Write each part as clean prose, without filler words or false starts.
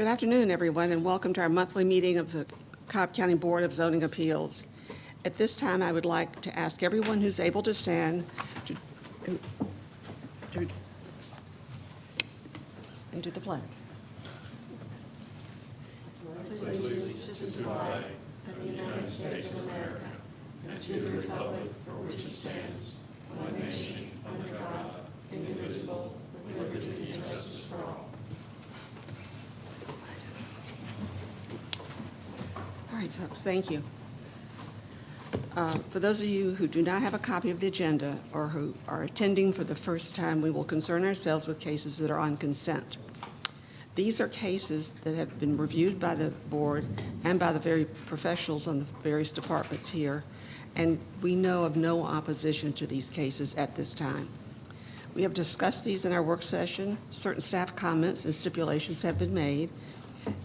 Good afternoon, everyone, and welcome to our monthly meeting of the Cobb County Board of Zoning Appeals. At this time, I would like to ask everyone who's able to stand to and do the pledge. Allegiance to the flag of the United States of America and to the republic for which it stands, one nation, under God, indivisible, with liberty and justice for all. All right, folks, thank you. For those of you who do not have a copy of the agenda or who are attending for the first time, we will concern ourselves with cases that are on consent. These are cases that have been reviewed by the board and by the very professionals on the various departments here, and we know of no opposition to these cases at this time. We have discussed these in our work session. Certain staff comments and stipulations have been made,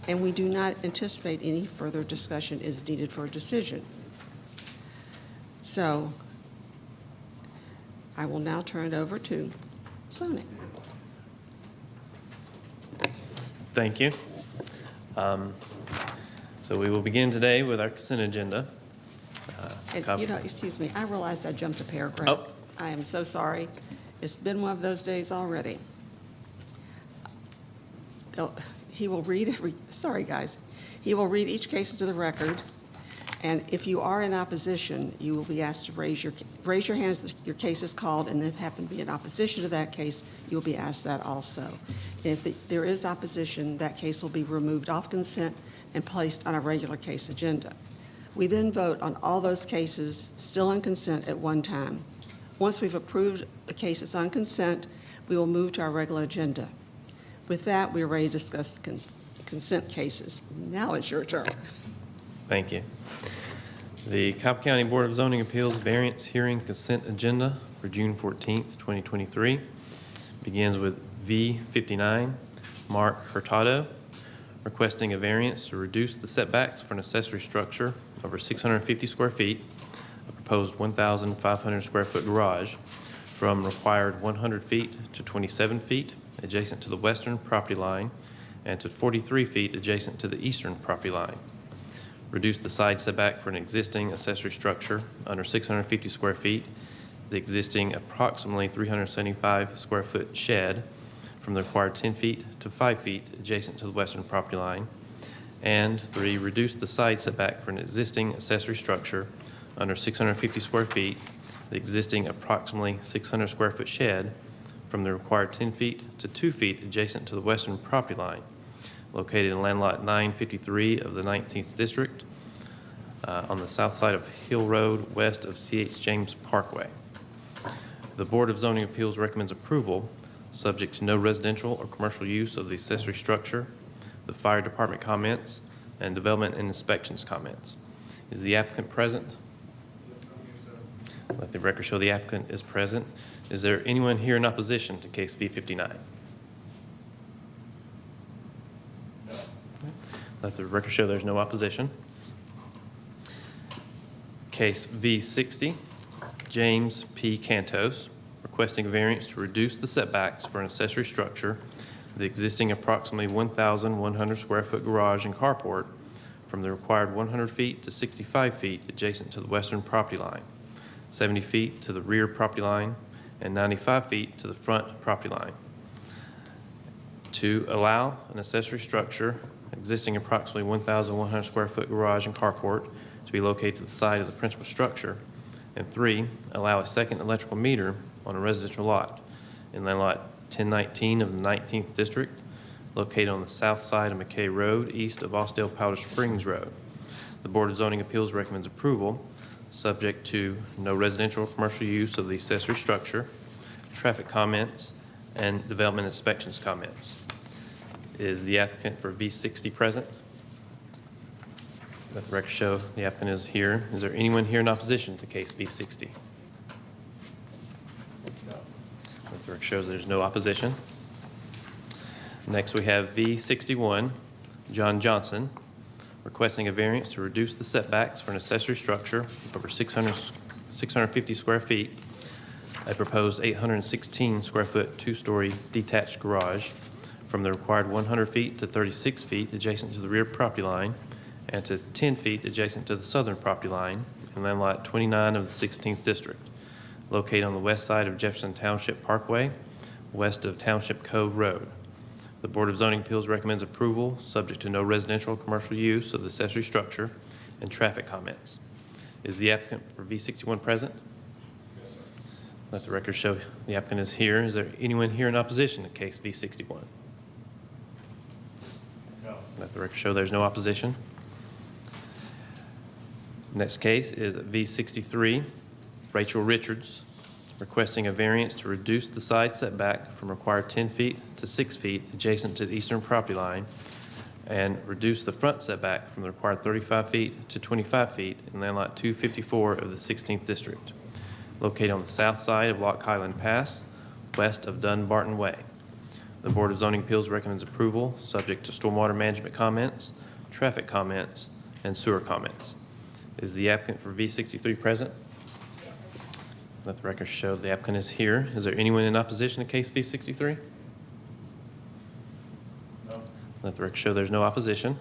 and we do not anticipate any further discussion is needed for a decision. So I will now turn it over to zoning. Thank you. So we will begin today with our consent agenda. Excuse me, I realized I jumped a paragraph. Oh. I am so sorry. It's been one of those days already. He will read sorry guys. He will read each case into the record, and if you are in opposition, you will be asked to raise your hand as your case is called, and if you happen to be in opposition to that case, you'll be asked that also. And if there is opposition, that case will be removed off consent and placed on a regular case agenda. We then vote on all those cases still on consent at one time. Once we've approved the cases on consent, we will move to our regular agenda. With that, we are ready to discuss consent cases. Now it's your turn. Thank you. The Cobb County Board of Zoning Appeals variance hearing consent agenda for June 14th, 2023 begins with V59, Mark Hurtado, requesting a variance to reduce the setbacks for an accessory structure over 650 square feet, a proposed 1,500 square foot garage, from required 100 feet to 27 feet adjacent to the western property line and to 43 feet adjacent to the eastern property line. Reduce the side setback for an existing accessory structure under 650 square feet, the existing approximately 375 square foot shed from the required 10 feet to 5 feet adjacent to the western property line. And 3, reduce the side setback for an existing accessory structure under 650 square feet, the existing approximately 600 square foot shed from the required 10 feet to 2 feet adjacent to the western property line, located in land lot 953 of the 19th District on the south side of Hill Road, west of C.H. James Parkway. The Board of Zoning Appeals recommends approval, subject to no residential or commercial use of the accessory structure, the fire department comments, and development and inspections comments. Is the applicant present? Yes, I'm here, sir. Let the record show the applicant is present. Is there anyone here in opposition to case V59? Let the record show there's no opposition. Case V60, James P. Cantos, requesting a variance to reduce the setbacks for an accessory structure, the existing approximately 1,100 square foot garage and carport, from the required 100 feet to 65 feet adjacent to the western property line, 70 feet to the rear property line, and 95 feet to the front property line. To allow an accessory structure existing approximately 1,100 square foot garage and carport to be located to the side of the principal structure. And 3, allow a second electrical meter on a residential lot in land lot 1019 of the 19th District, located on the south side of McKay Road, east of Austell Powder Springs Road. The Board of Zoning Appeals recommends approval, subject to no residential or commercial use of the accessory structure, traffic comments, and development inspections comments. Is the applicant for V60 present? Let the record show the applicant is here. Is there anyone here in opposition to case V60? No. Let the record show there's no opposition. Next we have V61, John Johnson, requesting a variance to reduce the setbacks for an accessory structure over 650 square feet, a proposed 816 square foot two-story detached garage from the required 100 feet to 36 feet adjacent to the rear property line and to 10 feet adjacent to the southern property line in land lot 29 of the 16th District, located on the west side of Jefferson Township Parkway, west of Township Cove Road. The Board of Zoning Appeals recommends approval, subject to no residential or commercial use of the accessory structure and traffic comments. Is the applicant for V61 present? Yes, sir. Let the record show the applicant is here. Is there anyone here in opposition to case V61? No. Let the record show there's no opposition. Next case is V63, Rachel Richards, requesting a variance to reduce the side setback from required 10 feet to 6 feet adjacent to the eastern property line and reduce the front setback from the required 35 feet to 25 feet in land lot 254 of the 16th District, located on the south side of Lock Highland Pass, west of Dunbarton Way. The Board of Zoning Appeals recommends approval, subject to stormwater management comments, traffic comments, and sewer comments. Is the applicant for V63 present? Let the record show the applicant is here. Is there anyone in opposition to case V63? No. Let the record show there's no opposition.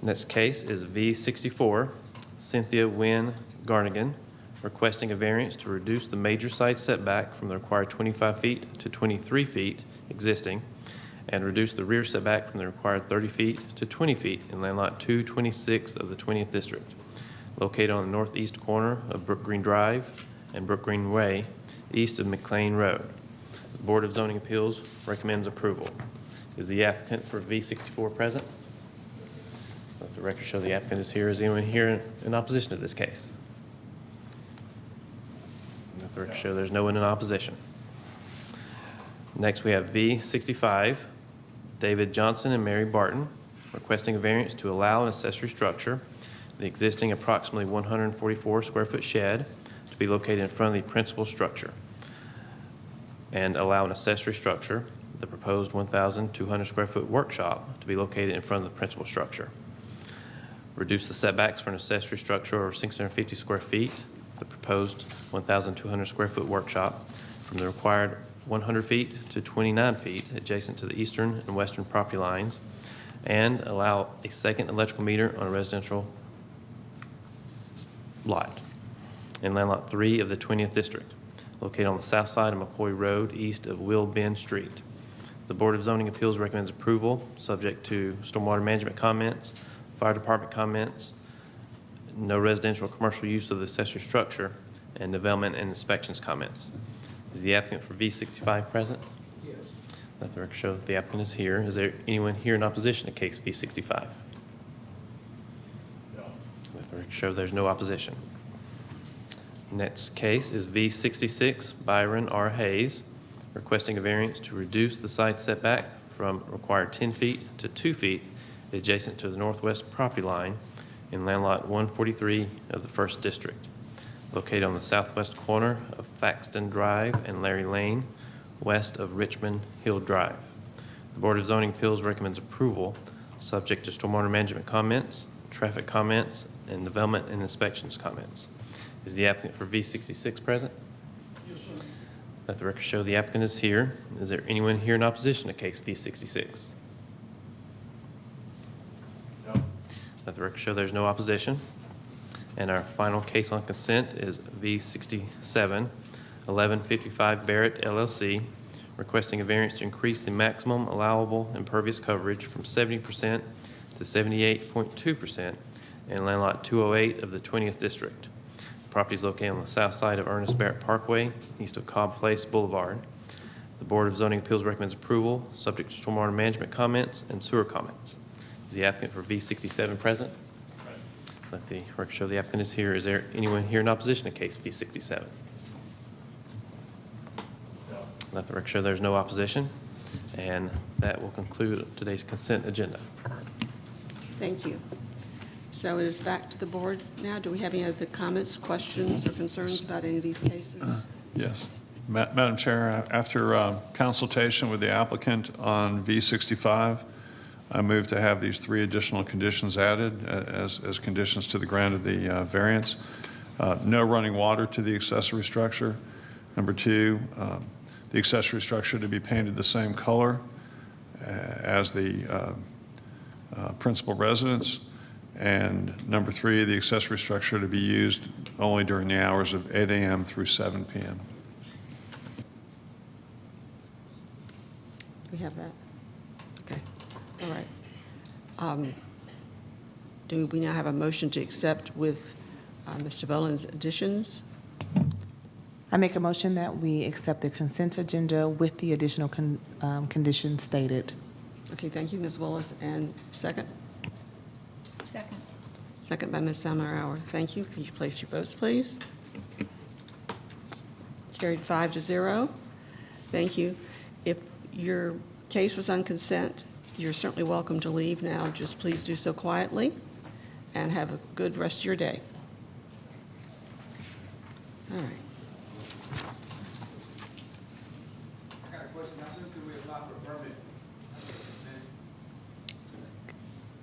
Next case is V64, Cynthia Wynn Garnigan, requesting a variance to reduce the major side setback from the required 25 feet to 23 feet existing and reduce the rear setback from the required 30 feet to 20 feet in land lot 226 of the 20th District, located on the northeast corner of Brook Green Drive and Brook Green Way, east of McLean Road. The Board of Zoning Appeals recommends approval. Is the applicant for V64 present? Let the record show the applicant is here. Is anyone here in opposition to this case? Let the record show there's no one in opposition. Next, we have V65, David Johnson and Mary Barton, requesting a variance to allow an accessory structure, the existing approximately 144 square foot shed, to be located in front of the principal structure, and allow an accessory structure, the proposed 1,200 square foot workshop, to be located in front of the principal structure. Reduce the setbacks for an accessory structure over 650 square feet, the proposed 1,200 square foot workshop, from the required 100 feet to 29 feet adjacent to the eastern and western property lines, and allow a second electrical meter on a residential lot in land lot 3 of the 20th District, located on the south side of McCoy Road, east of Will Bend Street. The Board of Zoning Appeals recommends approval, subject to stormwater management comments, fire department comments, no residential or commercial use of the accessory structure, and development and inspections comments. Is the applicant for V65 present? Yes. Let the record show that the applicant is here. Is there anyone here in opposition to case V65? No. Let the record show there's no opposition. Next case is V66, Byron R. Hayes, requesting a variance to reduce the side setback from required 10 feet to 2 feet adjacent to the northwest property line in land lot 143 of the 1st District, located on the southwest corner of Thaxton Drive and Larry Lane, west of Richmond Hill Drive. The Board of Zoning Appeals recommends approval, subject to stormwater management comments, traffic comments, and development and inspections comments. Is the applicant for V66 present? Yes, sir. Let the record show the applicant is here. Is there anyone here in opposition to case V66? No. Let the record show there's no opposition. And our final case on consent is V67, 1155 Barrett LLC, requesting a variance to increase the maximum allowable impervious coverage from 70% to 78.2% in land lot 208 of the 20th District. The property is located on the south side of Ernest Barrett Parkway, east of Cobb Place Boulevard. The Board of Zoning Appeals recommends approval, subject to stormwater management comments and sewer comments. Is the applicant for V67 present? Let the record show the applicant is here. Is there anyone here in opposition to case V67? No. Let the record show there's no opposition. And that will conclude today's consent agenda. Thank you. So it is back to the board now. Do we have any other comments, questions, or concerns about any of these cases? Yes. Madam Chair, after consultation with the applicant on V65, I move to have these 3 additional conditions added as conditions to the grant of the variance. No running water to the accessory structure. Number 2, the accessory structure to be painted the same color as the principal residence. And number 3, the accessory structure to be used only during the hours of 8 a.m. through 7 p.m. Do we have that? Okay, all right. Do we now have a motion to accept with Mr. Boland's additions? I make a motion that we accept the consent agenda with the additional conditions stated. Okay, thank you, Ms. Willis. And second? Second. Second by Ms. Sommerauer. Thank you. Could you place your votes, please? Carried 5-0. Thank you. If your case was on consent, you're certainly welcome to leave now. Just please do so quietly and have a good rest of your day. All right. I got a question. How soon could we apply for a permit?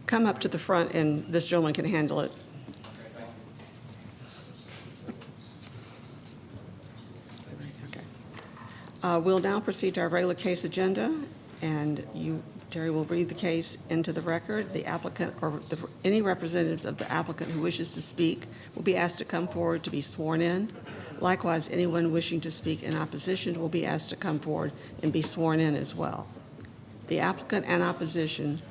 Come up to the front and this gentleman can handle it. Okay. We'll now proceed to our regular case agenda, and you, Terry, will read the case into the record. The applicant or any representatives of the applicant who wishes to speak will be asked to come forward to be sworn in. Likewise, anyone wishing to speak in opposition will be asked to come forward and be sworn in as well. The applicant and opposition.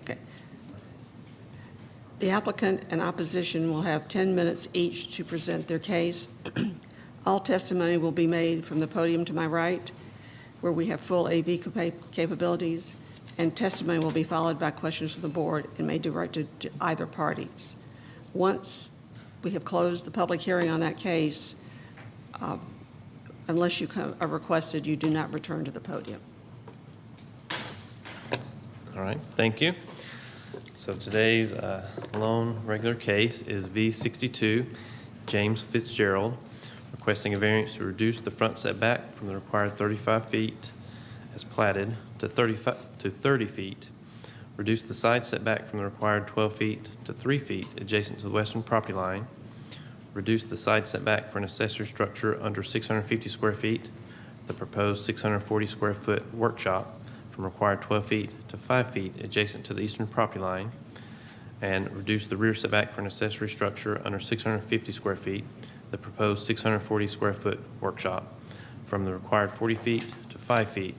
Okay. The applicant and opposition will have 10 minutes each to present their case. All testimony will be made from the podium to my right, where we have full AV capabilities, and testimony will be followed by questions from the board and may be directed to either parties. Once we have closed the public hearing on that case, unless you are requested, you do not return to the podium. All right, thank you. So today's lone regular case is V62, James Fitzgerald, requesting a variance to reduce the front setback from the required 35 feet as platted to 30 feet, reduce the side setback from the required 12 feet to 3 feet adjacent to the western property line, reduce the side setback for an accessory structure under 650 square feet, the proposed 640 square foot workshop from required 12 feet to 5 feet adjacent to the eastern property line, and reduce the rear setback for an accessory structure under 650 square feet, the proposed 640 square foot workshop from the required 40 feet to 5 feet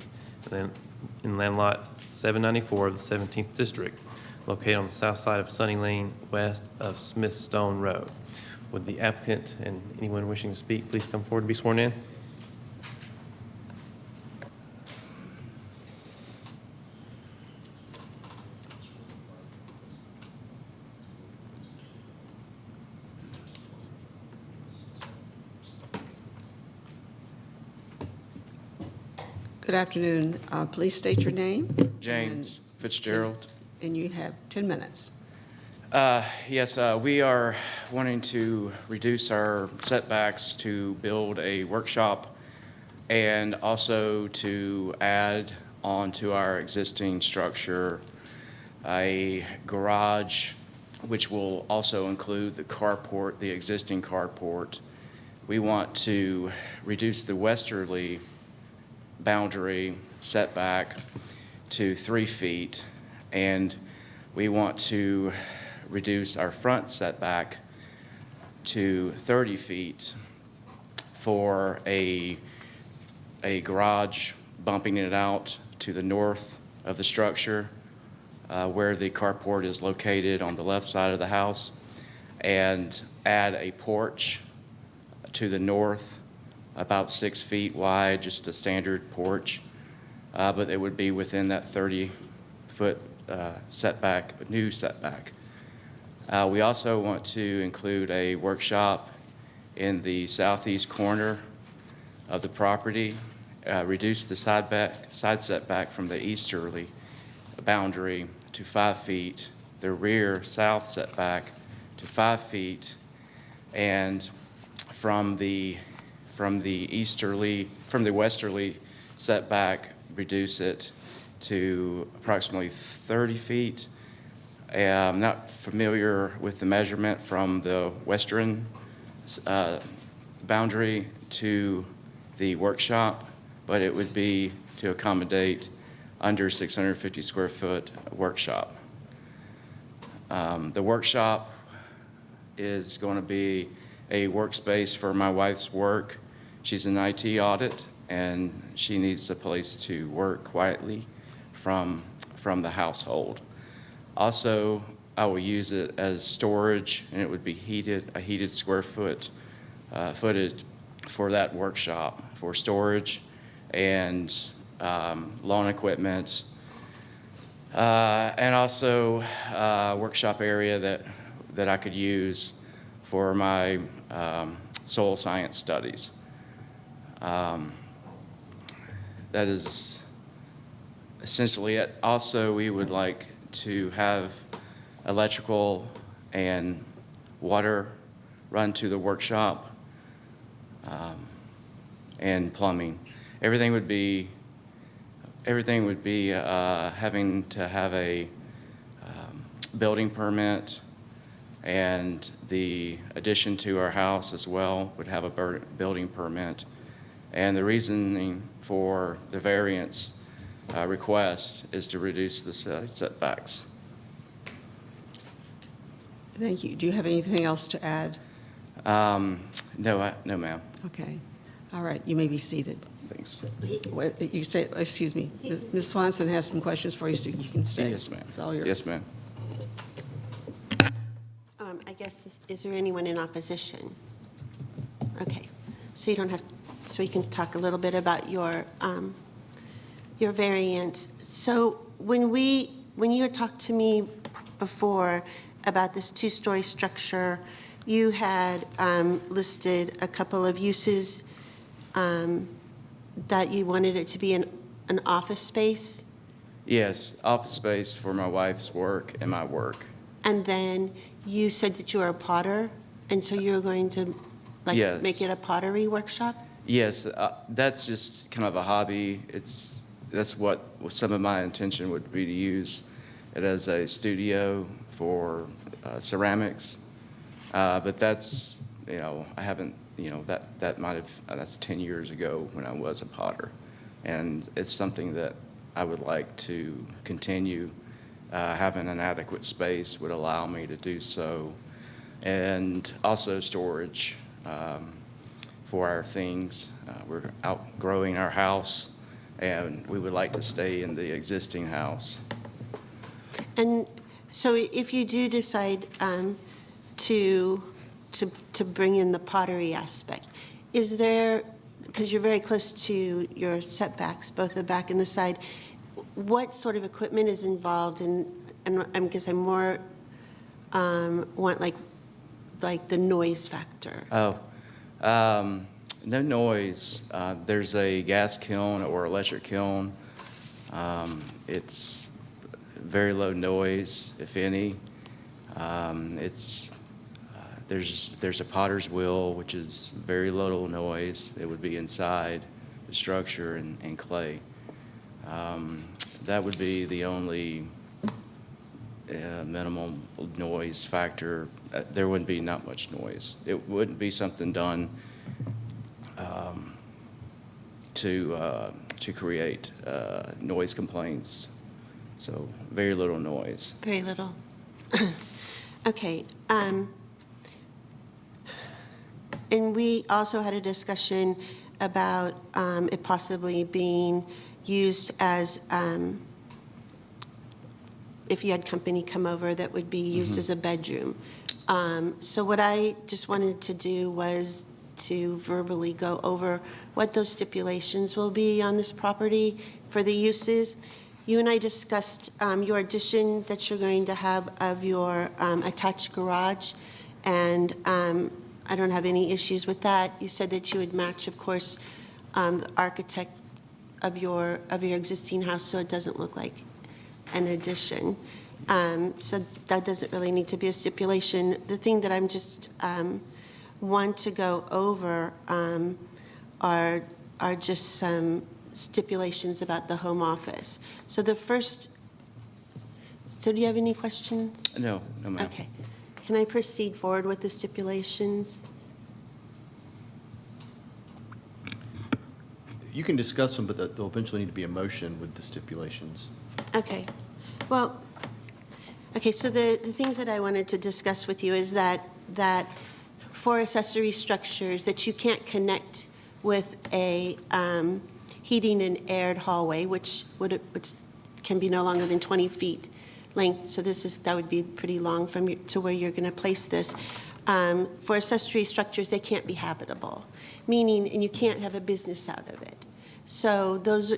in land lot 794 of the 17th District, located on the south side of Sunny Lane, west of Smithstone Road. Would the applicant and anyone wishing to speak please come forward to be sworn in? Good afternoon. Please state your name. James Fitzgerald. And you have 10 minutes. Yes, we are wanting to reduce our setbacks to build a workshop and also to add onto our existing structure a garage, which will also include the carport, the existing carport. We want to reduce the westerly boundary setback to 3 feet, and we want to reduce our front setback to 30 feet for a garage, bumping it out to the north of the structure where the carport is located on the left side of the house, and add a porch to the north about 6 feet wide, just a standard porch, but it would be within that 30-foot setback, new setback. We also want to include a workshop in the southeast corner of the property, reduce the side setback from the easterly boundary to 5 feet, the rear south setback to 5 feet, and from the westerly setback, reduce it to approximately 30 feet. I'm not familiar with the measurement from the western boundary to the workshop, but it would be to accommodate under 650 square foot workshop. The workshop is going to be a workspace for my wife's work. She's an IT audit, and she needs a place to work quietly from the household. Also, I will use it as storage, and it would be a heated square footage for that workshop for storage and lawn equipment, and also a workshop area that I could use for my soil science studies. That is essentially it. Also, we would like to have electrical and water run to the workshop, and plumbing. Everything would be having to have a building permit, and the addition to our house as well would have a building permit. And the reasoning for the variance request is to reduce the setbacks. Thank you. Do you have anything else to add? No, ma'am. Okay. All right, you may be seated. Thanks. You say, excuse me, Ms. Swanson has some questions for you, so you can stay. Yes, ma'am. It's all yours. Yes, ma'am. I guess, is there anyone in opposition? Okay, so you don't have, so we can talk a little bit about your variance. So when you had talked to me before about this two-story structure, you had listed a couple of uses that you wanted it to be an office space, Yes, office space for my wife's work and my work. and then you said that you are a potter, and so you're going to Yes. make it a pottery workshop? Yes, that's just kind of a hobby. That's what some of my intention would be, to use it as a studio for ceramics. But that's, I haven't, that might have, that's 10 years ago when I was a potter. And it's something that I would like to continue. Having an adequate space would allow me to do so. And also storage for our things. We're outgrowing our house, and we would like to stay in the existing house. And so if you do decide to bring in the pottery aspect, is there, because you're very close to your setbacks, both the back and the side, what sort of equipment is involved in, and I guess I more want like the noise factor? No noise. There's a gas kiln or electric kiln. It's very low noise, if any. There's a potter's wheel, which is very little noise. It would be inside the structure and clay. That would be the only minimal noise factor. There wouldn't be not much noise. It wouldn't be something done to create noise complaints. So very little noise. Very little. Okay. And we also had a discussion about it possibly being used as, if you had company come over, that would be used as a bedroom. So what I just wanted to do was to verbally go over what those stipulations will be on this property for the uses. You and I discussed your addition that you're going to have of your attached garage, and I don't have any issues with that. You said that you would match, of course, the architect of your existing house, so it doesn't look like an addition. So that doesn't really need to be a stipulation. The thing that I'm just want to go over are just some stipulations about the home office. So the first, so do you have any questions? No, ma'am. Okay. Can I proceed forward with the stipulations? You can discuss them, but there'll eventually need to be a motion with the stipulations. Okay. Well, okay, so the things that I wanted to discuss with you is that for accessory structures, that you can't connect with a heating and aired hallway, which can be no longer than 20 feet length. So that would be pretty long to where you're going to place this. For accessory structures, they can't be habitable, meaning, and you can't have a business out of it. So those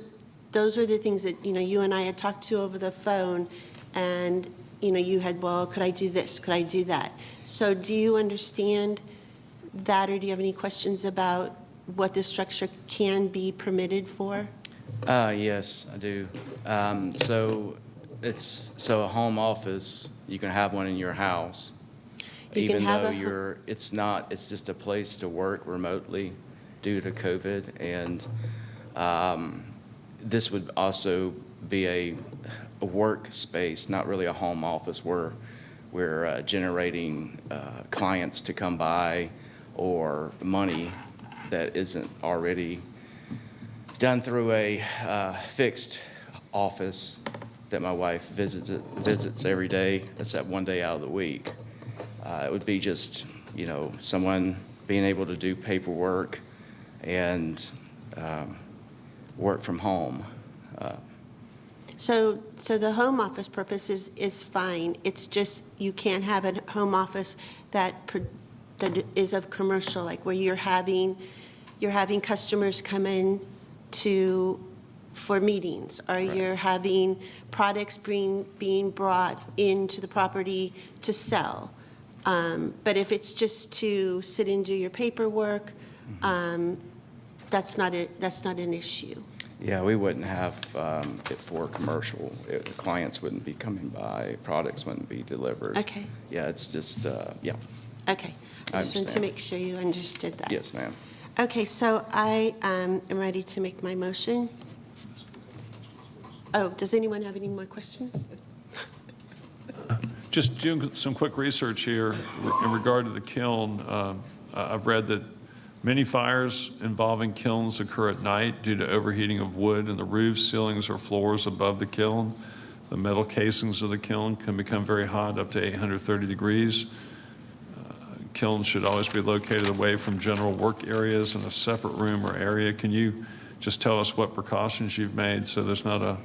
are the things that, you and I had talked to over the phone, and, you had, well, could I do this? Could I do that? So do you understand that, or do you have any questions about what this structure can be permitted for? Yes, I do. So a home office, you can have one in your house. You can Even have though it's just a place to work remotely due to COVID. And this would also be a work space, not really a home office where we're generating clients to come by or money that isn't already done through a fixed office that my wife visits every day, except one day out of the week. It would be just, someone being able to do paperwork and work from home. So the home office purpose is fine. It's just you can't have a home office that is of commercial, like where you're having customers come in for meetings, or you're having products being brought into the property to sell. But if it's just to sit and do your paperwork, that's not an issue. Yeah, we wouldn't have it for commercial. The clients wouldn't be coming by, products wouldn't be delivered. Okay. Yeah, it's just, yeah. Okay. I just wanted to understand. make sure you understood that. Yes, ma'am. Okay, so I am ready to make my motion. Oh, does anyone have any more questions? Just doing some quick research here in regard to the kiln. I've read that many fires involving kilns occur at night due to overheating of wood in the roofs, ceilings, or floors above the kiln. The metal casings of the kiln can become very hot, up to 830 degrees. Kilns should always be located away from general work areas in a separate room or area. Can you just tell us what precautions you've made so there's not a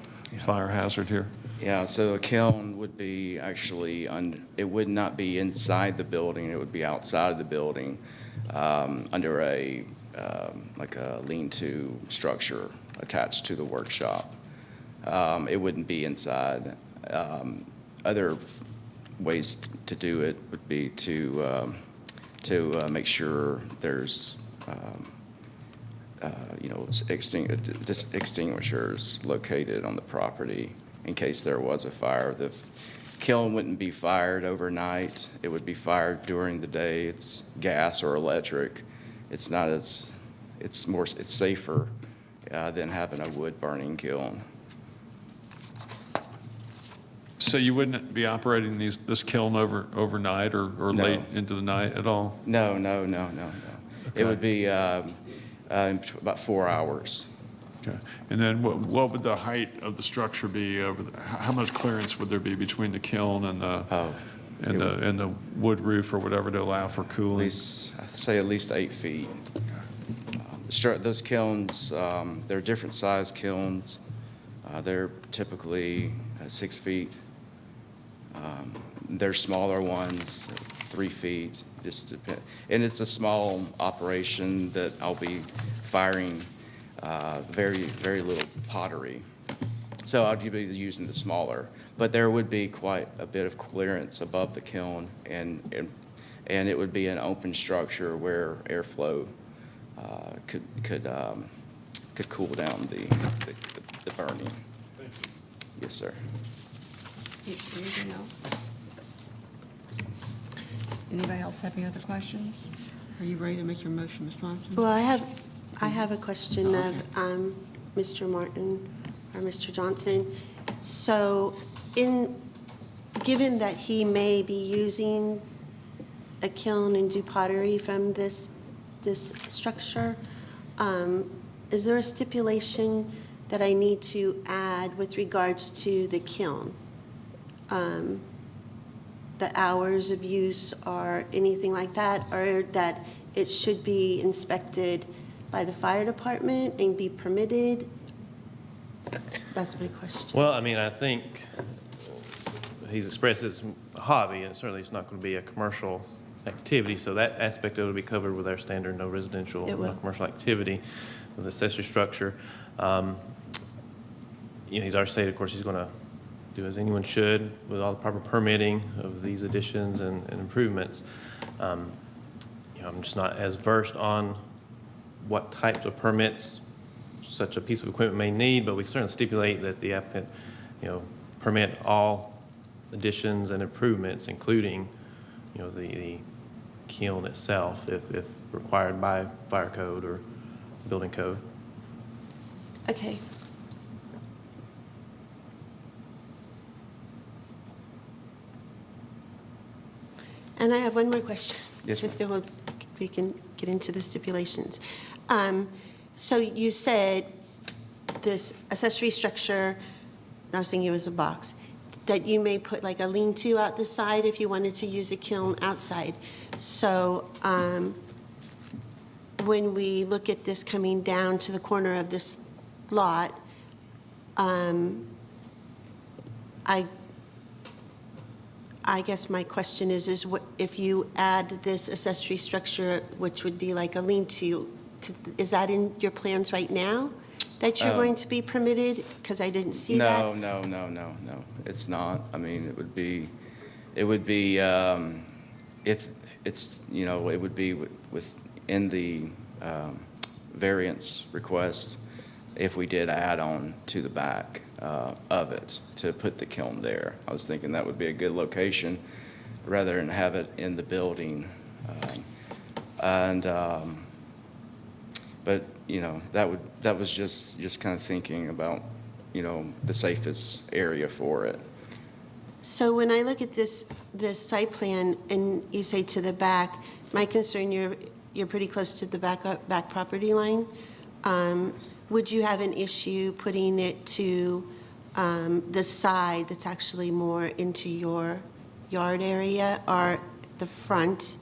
fire hazard here? Yeah, so a kiln would be actually, it would not be inside the building, it would be outside of the building, under like a lean-to structure attached to the workshop. It wouldn't be inside. Other ways to do it would be to make sure there's extinguishers located on the property in case there was a fire. The kiln wouldn't be fired overnight. It would be fired during the day. It's gas or electric. It's not as, it's safer than having a wood burning kiln. So you wouldn't be operating this kiln overnight or No. late into the night at all? No. Okay. It would be about 4 hours. Okay. And then what would the height of the structure be how much clearance would there be between the kiln and the wood roof or whatever to allow for At cooling? least, I'd say at least 8 feet. Those kilns, they're different size kilns. They're typically 6 feet. There's smaller ones, 3 feet, just depend. And it's a small operation that I'll be firing very, very little pottery. So I'll be using the smaller, but there would be quite a bit of clearance above the kiln, and it would be an open structure where airflow could cool down the burning. Yes, sir. Anything else? Anybody else have any other questions? Are you ready to make your motion, Ms. Swanson? Well, I have a question of Mr. Martin or Mr. Johnson. So given that he may be using a kiln and do pottery from this structure, is there a stipulation that I need to add with regards to the kiln? The hours of use or anything like that, or that it should be inspected by the fire department and be permitted? That's my question. Well, I mean, I think he's expressed his hobby, and certainly it's not going to be a commercial activity, so that aspect of it will be covered with our standard no residential, It will. no commercial activity with accessory structure. He's already stated, of course, he's going to do as anyone should with all the proper permitting of these additions and improvements. I'm just not as versed on what types of permits such a piece of equipment may need, but we certainly stipulate that the applicant, permit all additions and improvements, including, the kiln itself, if required by fire code or building code. Okay. And I have one more question. Yes, ma'am. Then we can get into the stipulations. So you said this accessory structure, I was thinking it was a box, that you may put like a lean-to out the side if you wanted to use a kiln outside. So when we look at this coming down to the corner of this lot, I guess my question is what if you add this accessory structure, which would be like a lean-to, is that in your plans right now, that you're going to be permitted? Because I didn't see that. No, it's not. I mean, it would be, if it's, it would be within the variance request if we did add on to the back of it to put the kiln there. I was thinking that would be a good location rather than have it in the building. But that was just kind of thinking about, the safest area for it. So when I look at this site plan and you say to the back, my concern, you're pretty close to the back property line. Would you have an issue putting it to the side that's actually more into your yard area, or the front,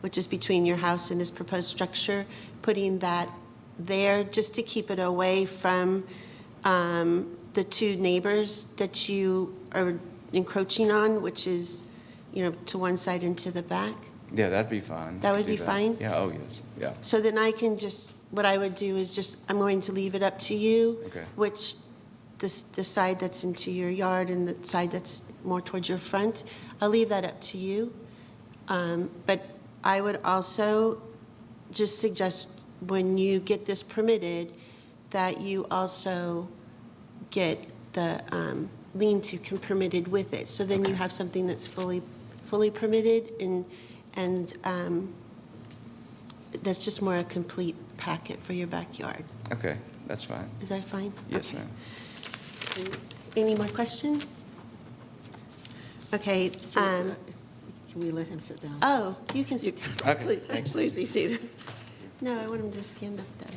which is between your house and this proposed structure, putting that there just to keep it away from the two neighbors that you are encroaching on, which is, to one side and to the back? Yeah, that'd be fine. That would Do be fine? Yeah, oh, yes, yeah. So then I can what I would do is I'm going to leave it up to you. Okay. Which, the side that's into your yard and the side that's more towards your front, I'll leave that up to you. But I would also just suggest when you get this permitted, that you also get the lean-to permitted with it. So then you have something that's fully permitted and that's just more a complete packet for your backyard. Okay, that's fine. Is that fine? Yes, Okay. ma'am. Any more questions? Okay. Can we let him sit down? Oh, you can sit down. Okay, Please, thanks. please be seated. No, I want him to stand up there.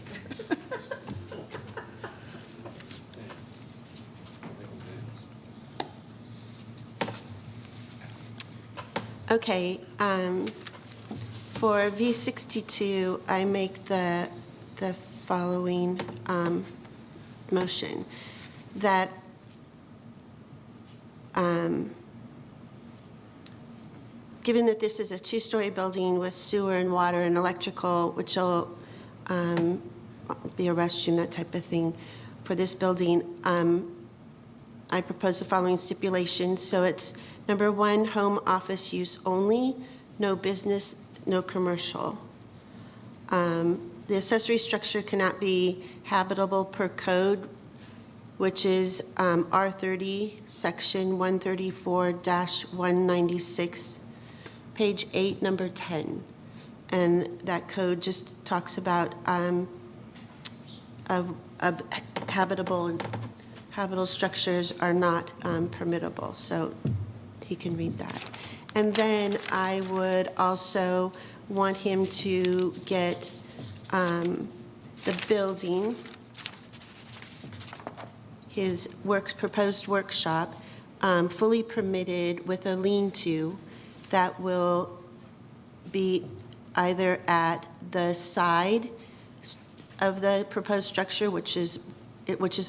Okay, for V62, I make the following motion, that given that this is a two-story building with sewer and water and electrical, which will be a restroom, that type of thing, for this building, I propose the following stipulations. So it's number 1, home office use only, no business, no commercial. The accessory structure cannot be habitable per code, which is R30, section 134-196, page 8, number 10. And that code just talks about habitable structures are not permittable, so he can read that. And then I would also want him to get the building, his proposed workshop, fully permitted with a lean-to that will be either at the side of the proposed structure, which is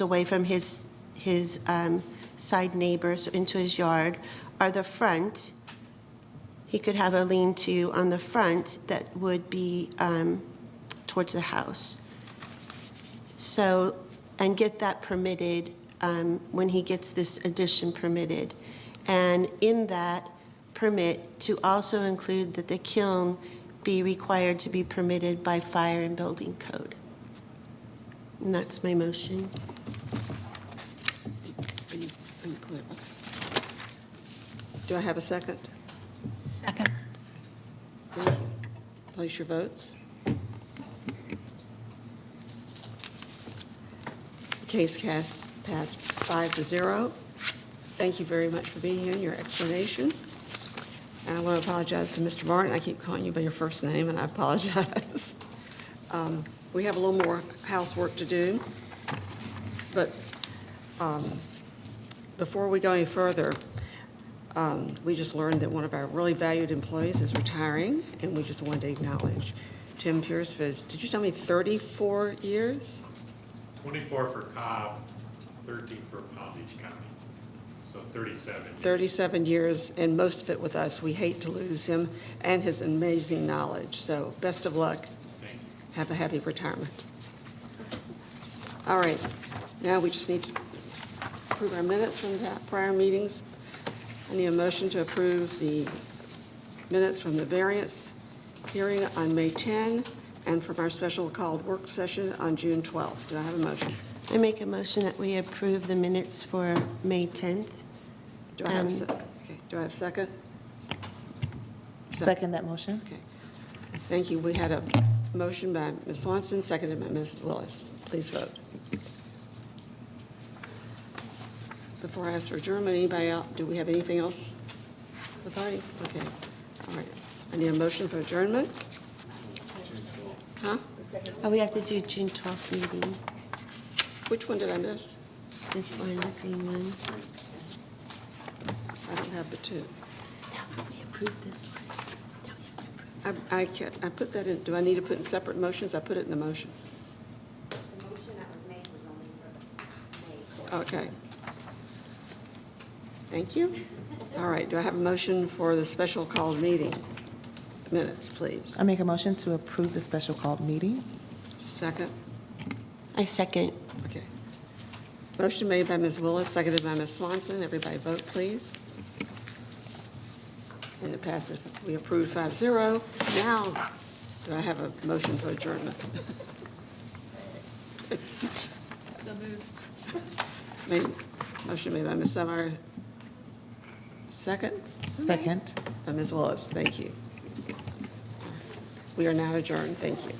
away from his side neighbors into his yard, or the front. He could have a lean-to on the front that would be towards the house. So, and get that permitted when he gets this addition permitted. And in that permit, to also include that the kiln be required to be permitted by fire and building code. And that's my motion. Are you clear? Okay. Do I have a second? Second. Thank you. Place your votes. The case passed 5-0. Thank you very much for being here and your explanation. And I want to apologize to Mr. Martin. I keep calling you by your first name, and I apologize. We have a little more housework to do, but before we go any further, we just learned that one of our really valued employees is retiring, and we just wanted to acknowledge Tim Pierce for his, did you tell me 34 years? 24 for Cobb, 13 for Palm Beach County, so 37. 37 years, and most of it with us. We hate to lose him and his amazing knowledge, so best of luck. Thank you. Have a happy retirement. All right, now we just need to approve our minutes from the prior meetings. I need a motion to approve the minutes from the variance hearing on May 10 and from our special called work session on June 12th. Do I have a motion? I make a motion that we approve the minutes for May 10th. Do I have a okay. Do I have a second? Second that motion. Okay. Thank you. We had a motion by Ms. Swanson, seconded by Ms. Willis. Please vote. Before I ask for adjournment, anybody else, do we have anything else for the party? Okay. All right. I need a motion for adjournment. Huh? Oh, we have to do June 12th meeting. Which one did I miss? This one, the green one. I don't have the two. No, we approved this one. Now we have to approve. I put that in, do I need to put in separate motions? I put it in the motion. The motion that was made was only for May 4th. Okay. Thank you. All right, do I have a motion for the special called meeting? Minutes, please. I make a motion to approve the special called meeting. Second? I second. Okay. Motion made by Ms. Willis, seconded by Ms. Swanson. Everybody vote, please. And it passes. We approved 5-0. Now, do I have a motion for adjournment? So moved. Motion made by Ms. Summer. Second? Second. By Ms. Willis. Thank you. We are now adjourned. Thank you.